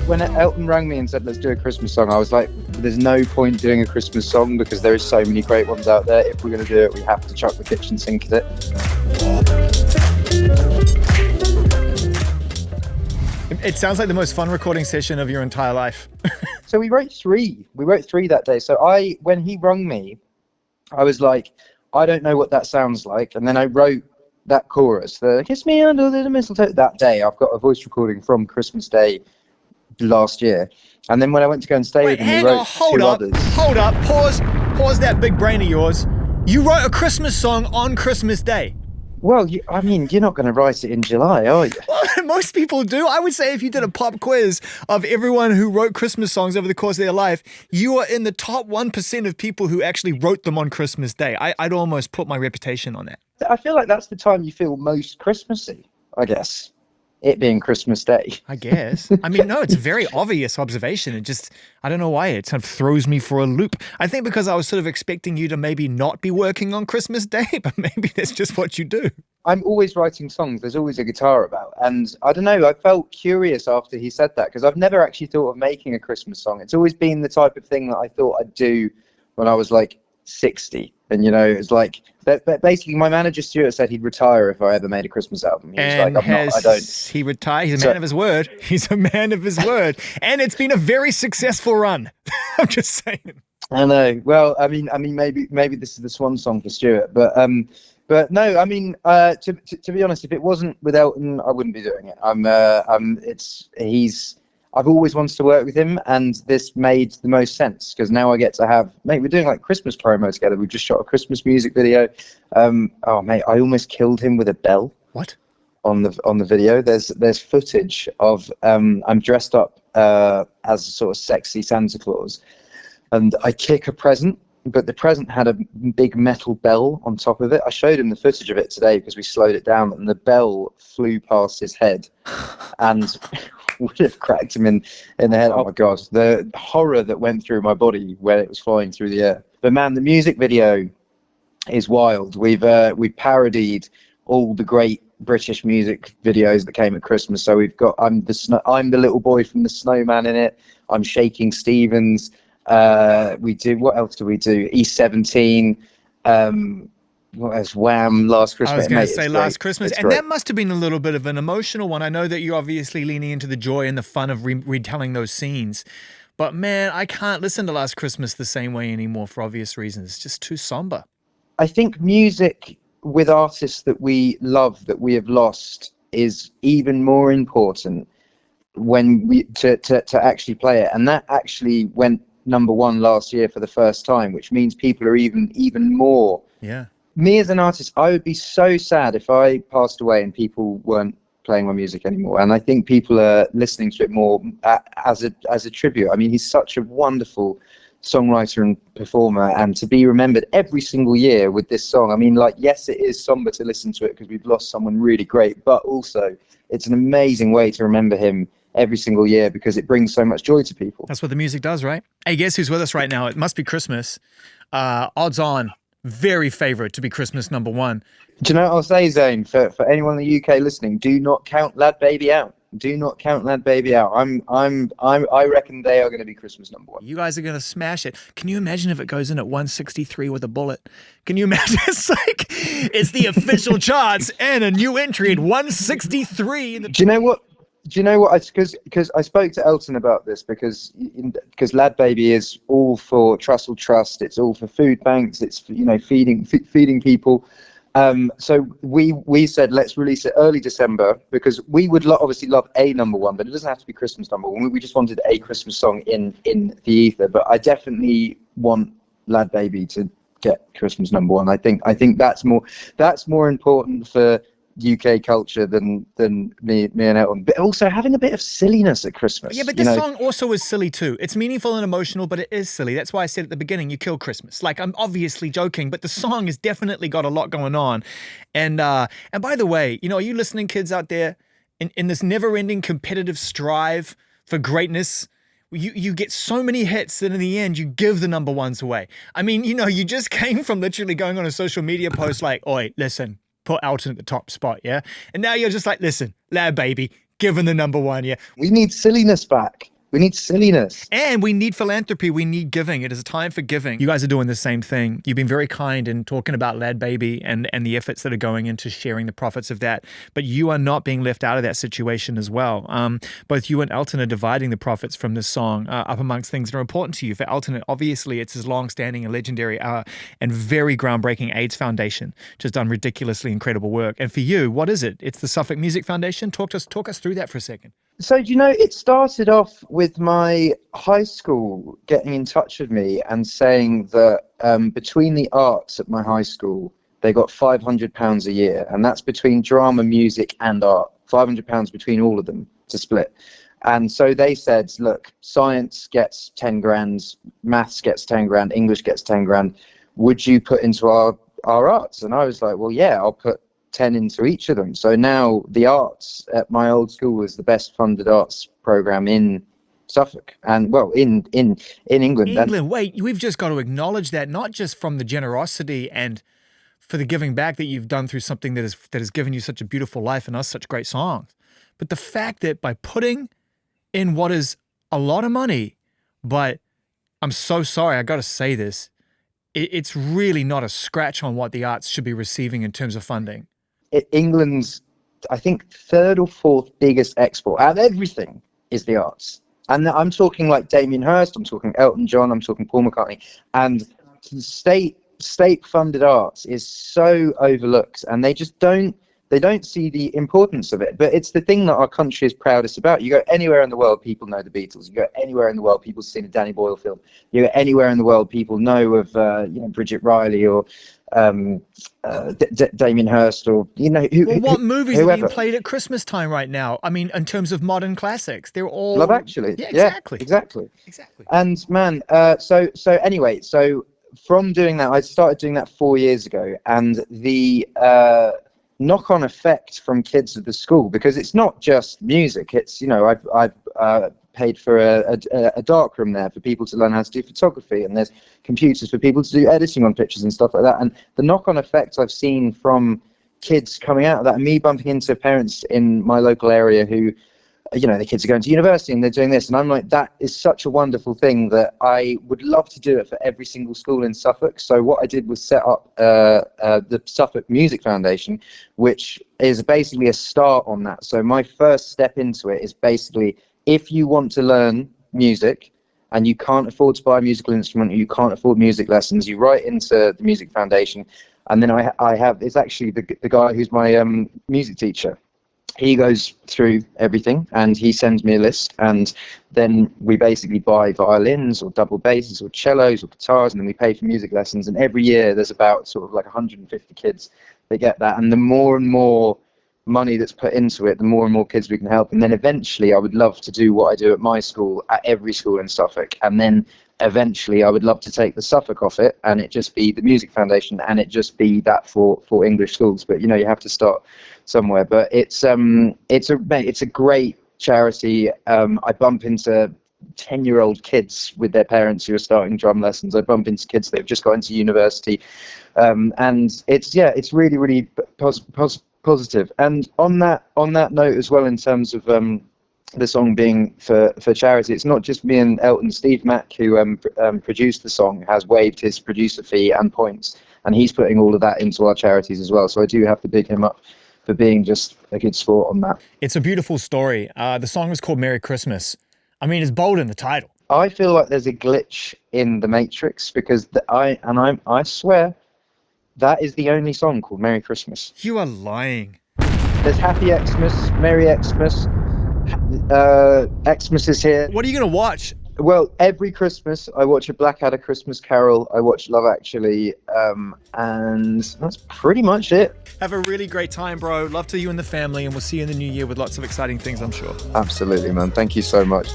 when Elton rang me and said, let's do a Christmas song, I was like, there's no point doing a Christmas song because there is so many great ones out there. If we're going to do it, we have to chuck the kitchen sink at it. It sounds like the most fun recording session of your entire life. So we wrote three that day. So when he rung me, I was like, I don't know what that sounds like. And then I wrote that chorus, the kiss me under the mistletoe, that day. I've got a voice recording from Christmas Day last year. And then when I went to go and stay with him, we wrote two others. Hold up, pause that big brain of yours. You wrote a Christmas song on Christmas Day. Well, I mean, you're not going to write it in July, are you? Well, most people do. I would say if you did a pop quiz of everyone who wrote Christmas songs over the course of their life, you are in the top 1% of people who actually wrote them on Christmas Day. I'd almost put my reputation on that. I feel like that's the time you feel most Christmassy, I guess. It being Christmas Day. I guess. I mean, no, it's a very obvious observation. It just, I don't know why, it sort of throws me for a loop. I think because I was sort of expecting you to maybe not be working on Christmas Day, but maybe that's just what you do. I'm always writing songs. There's always a guitar about. And I don't know, I felt curious after he said that because I've never actually thought of making a Christmas song. It's always been the type of thing that I thought I'd do when I was like 60. And, you know, it's like, but basically my manager Stuart said he'd retire if I ever made a Christmas album. He was like, I don't. He retired. He's a man of his word. He's a man of his word. And it's been a very successful run. I'm just saying. I know. Well, I mean, maybe this is the swan song for Stuart, but no, I mean, to be honest, if it wasn't with Elton, I wouldn't be doing it. I've always wanted to work with him, and this made the most sense because now I get to have, mate, we're doing like Christmas promo together. We just shot a Christmas music video. Oh, mate, I almost killed him with a bell. What? On the video, there's footage of I'm dressed up as a sort of sexy Santa Claus, and I kick a present, but the present had a big metal bell on top of it. I showed him the footage of it today because we slowed it down, and the bell flew past his head and would have cracked him in the head. Oh my God, the horror that went through my body when it was flying through the air. But man, the music video is wild. We've parodied all the great British music videos that came at Christmas. So we've got I'm the little boy from the Snowman in it. I'm Shaking Stevens. What else do we do? E17. What else? Wham! Last Christmas. I was going to say Last Christmas. And that must have been a little bit of an emotional one. I know that you're obviously leaning into the joy and the fun of retelling those scenes. But man, I can't listen to Last Christmas the same way anymore for obvious reasons. It's just too somber. I think music with artists that we love, that we have lost, is even more important when we to actually play it. And that actually went #1 last year for the first time, which means people are even more. Yeah. Me as an artist, I would be so sad if I passed away and people weren't playing my music anymore. And I think people are listening to it more as a tribute. I mean, he's such a wonderful songwriter and performer, and to be remembered every single year with this song. I mean, like, yes, it is somber to listen to it because we've lost someone really great, but also it's an amazing way to remember him every single year because it brings so much joy to people. That's what the music does, right? Hey, guess who's with us right now? It must be Christmas. Odds on, very favorite to be Christmas #1. Do you know what I'll say, Zane? For anyone in the UK listening, do not count Lad Baby out. Do not count Lad Baby out. I reckon they are going to be Christmas #1. You guys are going to smash it. Can you imagine if it goes in at 163 with a bullet? Can you imagine? It's like, it's the official charts and a new entry at 163. Do you know what? Because I spoke to Elton about this because Lad Baby is all for Trussell Trust. It's all for food banks. It's for, feeding people. So we said let's release it early December because we would obviously love a #1, but it doesn't have to be Christmas #1. We just wanted a Christmas song in the ether. But I definitely want Lad Baby to get Christmas #1. I think that's more important for UK culture than me and Elton, but also having a bit of silliness at Christmas. Yeah, but this song also is silly too. It's meaningful and emotional, but it is silly. That's why I said at the beginning, you kill Christmas. Like, I'm obviously joking, but the song has definitely got a lot going on. And by the way, are you listening, kids out there, in this never-ending competitive strive for greatness? You get so many hits that in the end you give the #1s away. I mean, you just came from literally going on a social media post like, "Oi, listen, put Elton at the top spot," yeah? And now you're just like, listen, Lad Baby, given the #1, yeah? We need silliness back. We need silliness. And we need philanthropy. We need giving. It is a time for giving. You guys are doing the same thing. You've been very kind in talking about Lad Baby and the efforts that are going into sharing the profits of that. But you are not being left out of that situation as well. Both you and Elton are dividing the profits from this song up amongst things that are important to you. For Elton, obviously, it's his long-standing and legendary and very groundbreaking AIDS Foundation, which has done ridiculously incredible work. And for you, what is it? It's the Suffolk Music Foundation. Talk us through that for a second. So, do you know, it started off with my high school getting in touch with me and saying that between the arts at my high school, they got £500 a year. And that's between drama, music and art. £500 between all of them to split. And so they said, look, science gets 10 grand, maths gets 10 grand, English gets 10 grand. Would you put into our arts? And I was like, well, yeah, I'll put 10 into each of them. So now the arts at my old school was the best funded arts program in Suffolk and, well, in England. Wait, we've just got to acknowledge that, not just from the generosity and for the giving back that you've done through something that has given you such a beautiful life and us such great songs, but the fact that by putting in what is a lot of money, but I'm so sorry, I got to say this, it's really not a scratch on what the arts should be receiving in terms of funding. England's, I think, third or fourth biggest export out of everything is the arts. And I'm talking like Damien Hirst, I'm talking Elton John, I'm talking Paul McCartney. And state-funded arts is so overlooked, and they just don't see the importance of it. But it's the thing that our country is proudest about. You go anywhere in the world, people know the Beatles. You go anywhere in the world, people seen a Danny Boyle film. You go anywhere in the world, people know of Bridget Riley or Damien Hirst, or what movies are being played at Christmas time right now? I mean, in terms of modern classics, they're all Love Actually. Yeah, exactly. And man, so anyway, so from doing that, I started doing that 4 years ago, and the knock-on effect from kids at the school, because it's not just music. It's I've paid for a dark room there for people to learn how to do photography, and there's computers for people to do editing on pictures and stuff like that. And the knock-on effect I've seen from kids coming out of that, and me bumping into parents in my local area who, the kids are going to university and they're doing this, and I'm like, that is such a wonderful thing that I would love to do it for every single school in Suffolk. So what I did was set up the Suffolk Music Foundation, which is basically a start on that. So my first step into it is basically, if you want to learn music and you can't afford to buy a musical instrument, or you can't afford music lessons, you write into the Music Foundation. And then I have, it's actually the guy who's my music teacher. He goes through everything and he sends me a list, and then we basically buy violins or double basses or cellos or guitars, and then we pay for music lessons. And every year there's about sort of like 150 kids that get that, and the more and more money that's put into it, the more and more kids we can help. And then eventually I would love to do what I do at my school at every school in Suffolk, and then eventually I would love to take the Suffolk off it and it just be the Music Foundation, and it just be that for English schools. But you have to start somewhere. But it's a great charity. I bump into 10-year-old kids with their parents who are starting drum lessons. I bump into kids that have just got into university, and it's really, really positive. And on that note as well, in terms of the song being for charity, it's not just me and Elton. Steve Mack, who produced the song, has waived his producer fee and points, and he's putting all of that into our charities as well. So I do have to big him up for being just a good sport on that. It's a beautiful story. The song is called Merry Christmas. I mean, it's bold in the title. I feel like there's a glitch in the Matrix, because I swear that is the only song called Merry Christmas. You are lying. There's Happy Xmas, Merry Xmas, Xmas is here. What are you going to watch? Well, every Christmas I watch a Blackadder Christmas Carol, I watch Love Actually, and that's pretty much it. Have a really great time, bro. Love to you and the family, and we'll see you in the new year with lots of exciting things, I'm sure. Absolutely, man. Thank you so much.